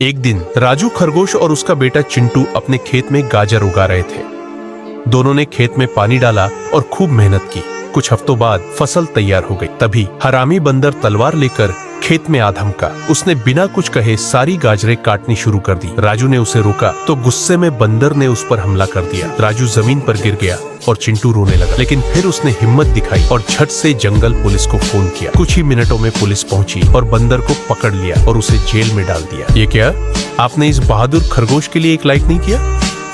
एक दिन राजू खरगोश और उसका बेटा चिंटू अपने खेत में गाजर उगा रहे थे। दोनों ने खेत में पानी डाला और खूब मेहनत की। कुछ हफ्तों बाद फसल तैयार हो गई। तभी हरामी बंदर तलवार लेकर खेत में आ धमका। उसने बिना कुछ कहे सारी गाजरें काटनी शुरू कर दी। राजू ने उसे रोका तो गुस्से में बंदर ने उस पर हमला कर दिया। राजू जमीन पर गिर गया और चिंटू रोने लगा, लेकिन फिर उसने हिम्मत दिखाई और झट से जंगल पुलिस को फोन किया। कुछ ही मिनटों में पुलिस पहुंची और बंदर को पकड़ लिया और उसे जेल में डाल दिया। ये क्या? आपने इस बहादुर खरगोश के लिए एक लाइक नहीं किया?